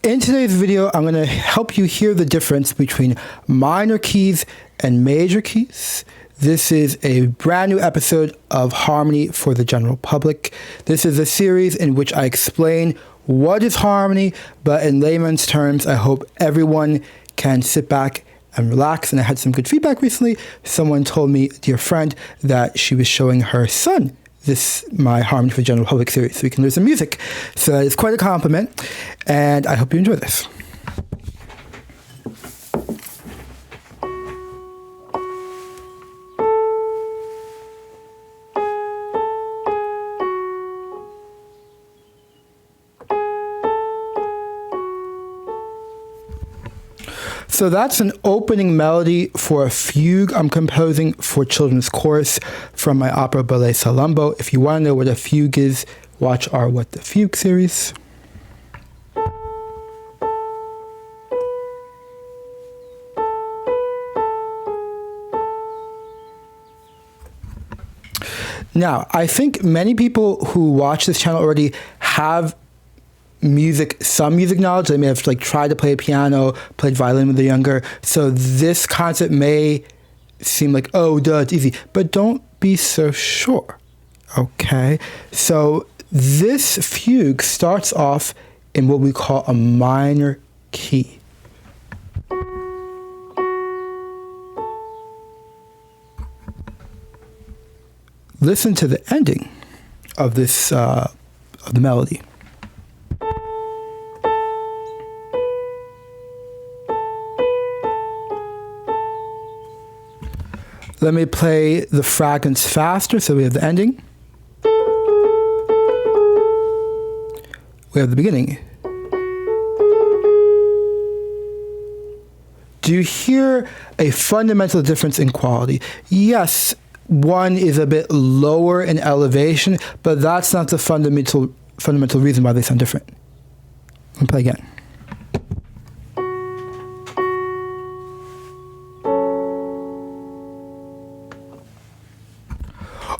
In today's video, I'm going to help you hear the difference between minor keys and major keys. This is a brand new episode of Harmony for the General Public. This is a series in which I explain what is harmony, but in layman's terms, I hope everyone can sit back and relax. And I had some good feedback recently. Someone told me, a dear friend, that she was showing her son my Harmony for the General Public series, so we can learn some music. So it's quite a compliment, and I hope you enjoy this. So that's an opening melody for a fugue I'm composing for children's chorus from my opera ballet SALAMMBO. If you want to know what a fugue is, watch our What the Fugue series. Now, I think many people who watch this channel already have some music knowledge. They may have tried to play piano, played violin when they're younger. So this concept may seem like, oh, duh, it's easy. But don't be so sure, okay? So this fugue starts off in what we call a minor key. Listen to the ending of this, of the melody. Let me play the fragments faster, so we have the ending. We have the beginning. Do you hear a fundamental difference in quality? Yes, one is a bit lower in elevation, but that's not the fundamental reason why they sound different. Let me play again.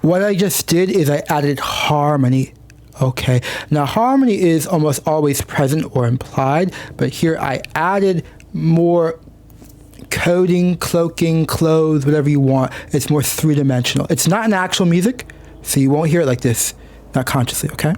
What I just did is I added harmony, okay? Now, harmony is almost always present or implied, but here I added more coding, cloaking, clothes, whatever you want. It's more three-dimensional. It's not an actual music, so you won't hear it like this, not consciously, okay?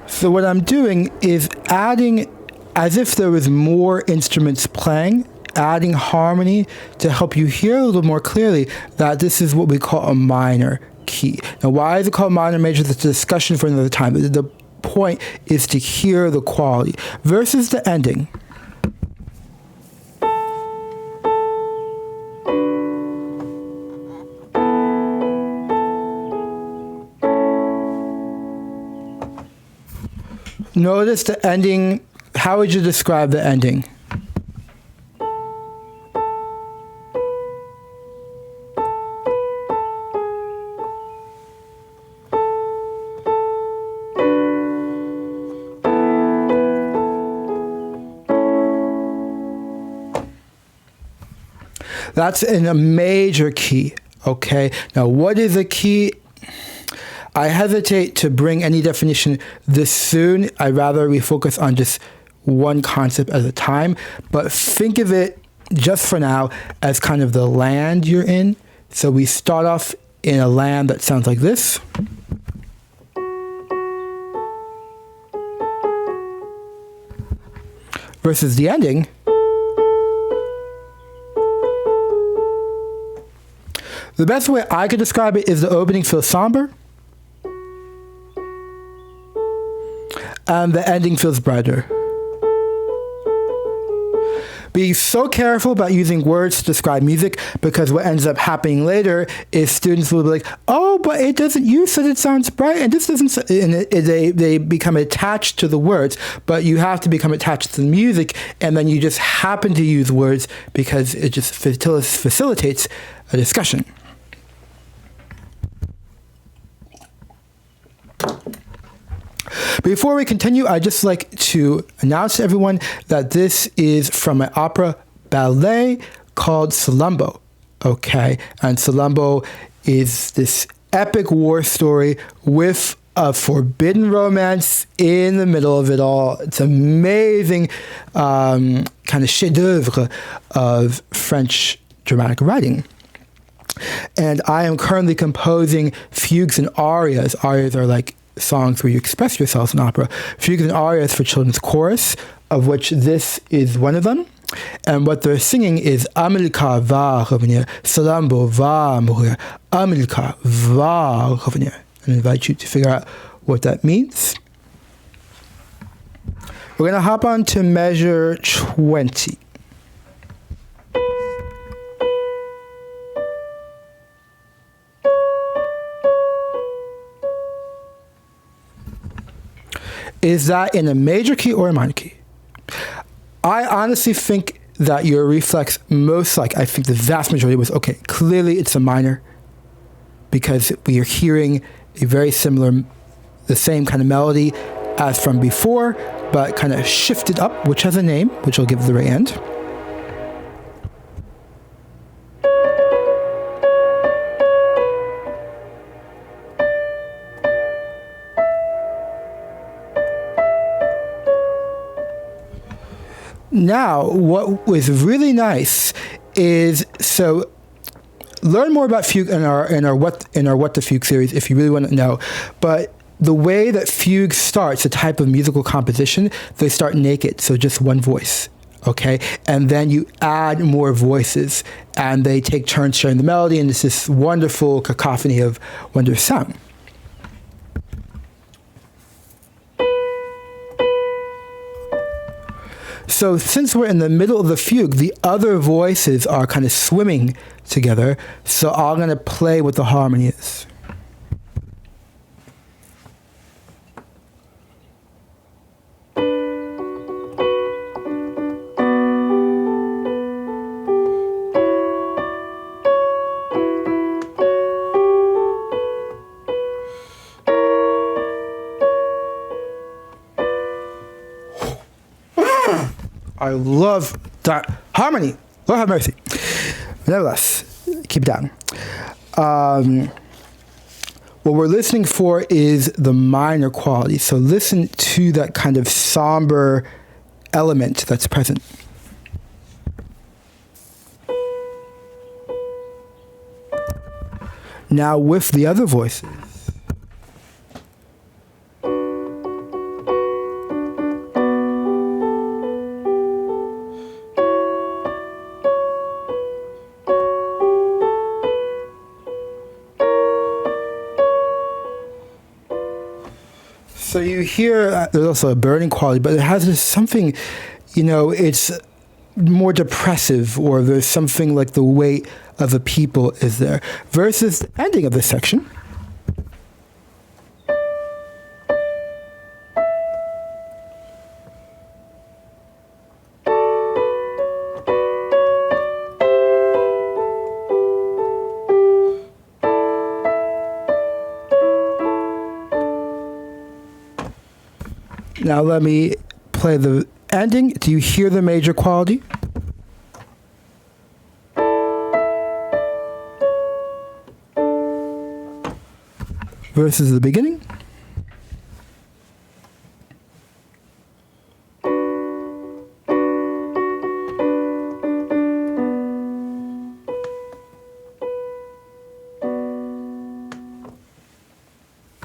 So what I'm doing is adding, as if there was more instruments playing, adding harmony to help you hear a little more clearly that this is what we call a minor key. Now, why is it called minor major? That's a discussion for another time. But the point is to hear the quality versus the ending. Notice the ending. How would you describe the ending? That's in a major key, okay? Now, what is a key? I hesitate to bring any definition this soon. I'd rather we focus on just one concept at a time. But think of it, just for now, as kind of the land you're in. So we start off in a land that sounds like this. Versus the ending. The best way I could describe it is the opening feels somber. And the ending feels brighter. Be so careful about using words to describe music, because what ends up happening later is students will be like, oh, but it doesn't, you said it sounds bright, and this doesn't, and they become attached to the words, but you have to become attached to the music, and then you just happen to use words because it just facilitates a discussion. Before we continue, I'd just like to announce to everyone that this is from an opera ballet called SALAMMBO. Okay, and SALAMMBO is this epic war story with a forbidden romance in the middle of it all. It's amazing kind of chef-d'oeuvre of French dramatic writing. And I am currently composing fugues and arias. Arias are like songs where you express yourselves in opera. Fugues and arias for children's chorus, of which this is one of them. And what they're singing is America va revenir, SALAMMBO va mourir, America va revenir. I invite you to figure out what that means. We're going to hop on to measure 20. Is that in a major key or a minor key? I honestly think that your reflex I think the vast majority was, okay, clearly it's a minor, because we are hearing a very similar, the same kind of melody as from before, but kind of shifted up, which has a name, which I'll give at the very end. Now, what was really nice is, so learn more about fugue in our What the Fugue series if you really want to know. But the way that fugue starts, the type of musical composition, they start naked, so just one voice, okay? And then you add more voices, and they take turns sharing the melody, and it's this wonderful cacophony of wondrous sound. So since we're in the middle of the fugue, the other voices are kind of swimming together. So I'm going to play what the harmony is. I love that harmony. Lord have mercy. Nevertheless, keep it down. What we're listening for is the minor quality. So listen to that kind of somber element that's present. Now with the other voices. So you hear there's also a burning quality, but it has this something, it's more depressive, or there's something like the weight of the people is there, versus the ending of this section. Now let me play the ending. Do you hear the major quality? Versus the beginning.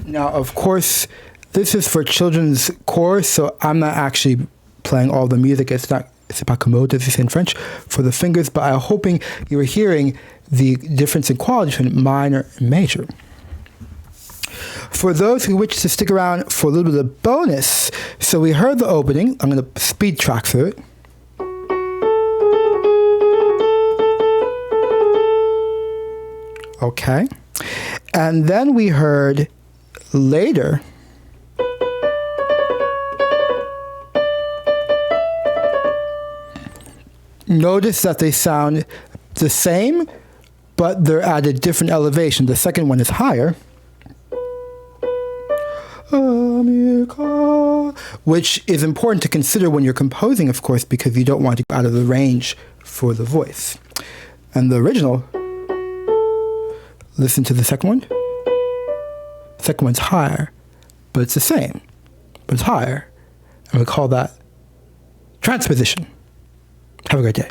Now, of course, this is for children's chorus, so I'm not actually playing all the music. It's pas commode, as you say in French, for the fingers, but I'm hoping you were hearing the difference in quality between minor and major. For those who wish to stick around for a little bit of bonus, so we heard the opening. I'm going to speed track through it. Okay. And then we heard later notice that they sound the same, but they're at a different elevation. The second one is higher. America which is important to consider when you're composing, of course, because you don't want to go out of the range for the voice. And the original, listen to the second one. Second one's higher, but it's the same, but it's higher. And we call that transposition. Have a great day.